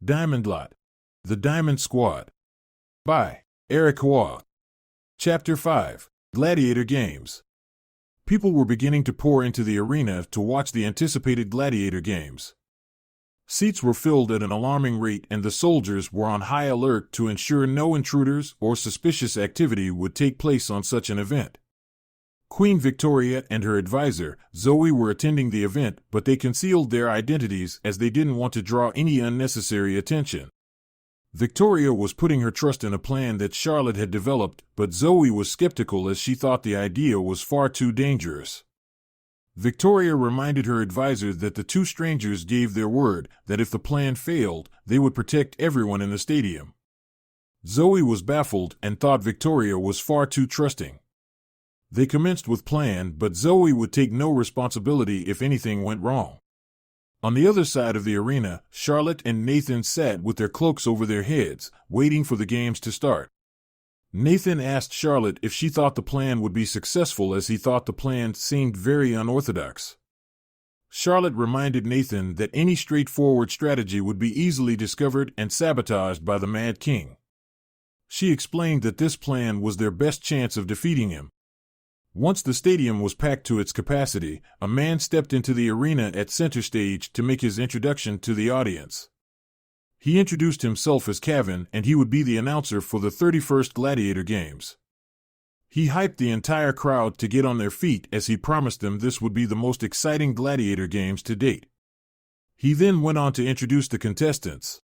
Diamondlot, The Diamond Squad. By Eric Waugh. Chapter 5, Gladiator Games. People were beginning to pour into the arena to watch the anticipated Gladiator Games. Seats were filled at an alarming rate, and the soldiers were on high alert to ensure no intruders or suspicious activity would take place on such an event. Queen Victoria and her advisor, Zoe, were attending the event, but they concealed their identities as they didn't want to draw any unnecessary attention. Victoria was putting her trust in a plan that Charlotte had developed, but Zoe was skeptical as she thought the idea was far too dangerous. Victoria reminded her advisor that the two strangers gave their word that if the plan failed, they would protect everyone in the stadium. Zoe was baffled and thought Victoria was far too trusting. They commenced with plan, but Zoe would take no responsibility if anything went wrong. On the other side of the arena, Charlotte and Nathan sat with their cloaks over their heads, waiting for the games to start. Nathan asked Charlotte if she thought the plan would be successful, as he thought the plan seemed very unorthodox. Charlotte reminded Nathan that any straightforward strategy would be easily discovered and sabotaged by the Mad King. She explained that this plan was their best chance of defeating him. Once the stadium was packed to its capacity, a man stepped into the arena at center stage to make his introduction to the audience. He introduced himself as Kavan, and he would be the announcer for the 31st Gladiator Games. He hyped the entire crowd to get on their feet as he promised them this would be the most exciting Gladiator Games to date. He then went on to introduce the contestants.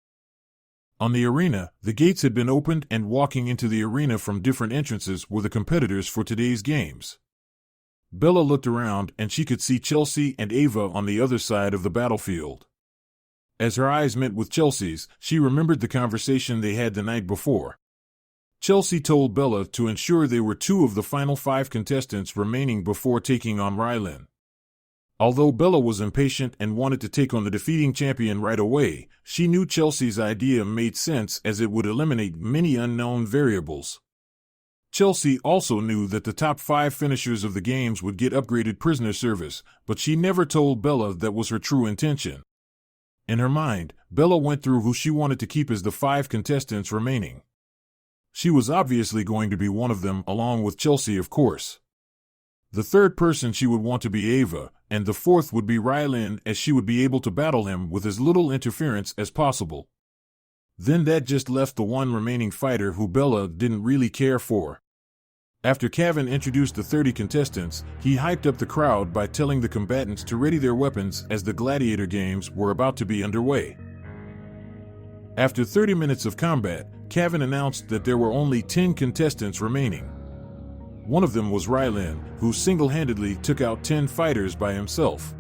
On the arena, the gates had been opened, and walking into the arena from different entrances were the competitors for today's games. Bella looked around, and she could see Chelsea and Ava on the other side of the battlefield. As her eyes met with Chelsea's, she remembered the conversation they had the night before. Chelsea told Bella to ensure they were two of the final 5 contestants remaining before taking on Rylan. Although Bella was impatient and wanted to take on the defeating champion right away, she knew Chelsea's idea made sense as it would eliminate many unknown variables. Chelsea also knew that the top 5 finishers of the games would get upgraded prisoner service, but she never told Bella that was her true intention. In her mind, Bella went through who she wanted to keep as the 5 contestants remaining. She was obviously going to be one of them, along with Chelsea, of course. The third person she would want to be Ava, and the fourth would be Rylan, as she would be able to battle him with as little interference as possible. Then that just left the one remaining fighter who Bella didn't really care for. After Kavan introduced the 30 contestants, he hyped up the crowd by telling the combatants to ready their weapons as the Gladiator Games were about to be underway. After 30 minutes of combat, Kavan announced that there were only 10 contestants remaining. One of them was Rylan, who single-handedly took out 10 fighters by himself.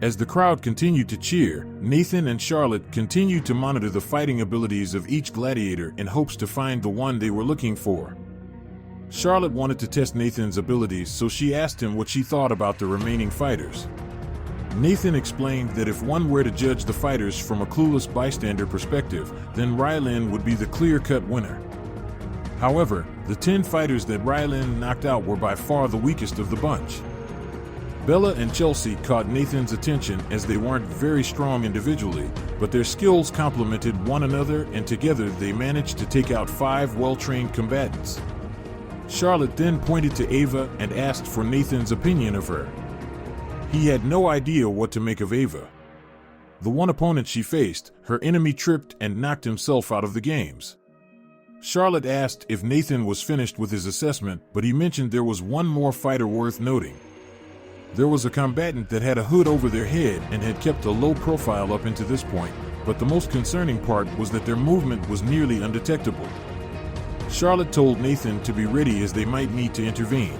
As the crowd continued to cheer, Nathan and Charlotte continued to monitor the fighting abilities of each gladiator in hopes to find the one they were looking for. Charlotte wanted to test Nathan's abilities, so she asked him what she thought about the remaining fighters. Nathan explained that if one were to judge the fighters from a clueless bystander perspective, then Rylan would be the clear-cut winner. However, the 10 fighters that Rylan knocked out were by far the weakest of the bunch. Bella and Chelsea caught Nathan's attention as they weren't very strong individually, but their skills complemented one another, and together they managed to take out 5 well-trained combatants. Charlotte then pointed to Ava and asked for Nathan's opinion of her. He had no idea what to make of Ava. The one opponent she faced, her enemy, tripped and knocked himself out of the games. Charlotte asked if Nathan was finished with his assessment, but he mentioned there was one more fighter worth noting. There was a combatant that had a hood over their head and had kept a low profile up until this point, but the most concerning part was that their movement was nearly undetectable. Charlotte told Nathan to be ready as they might need to intervene.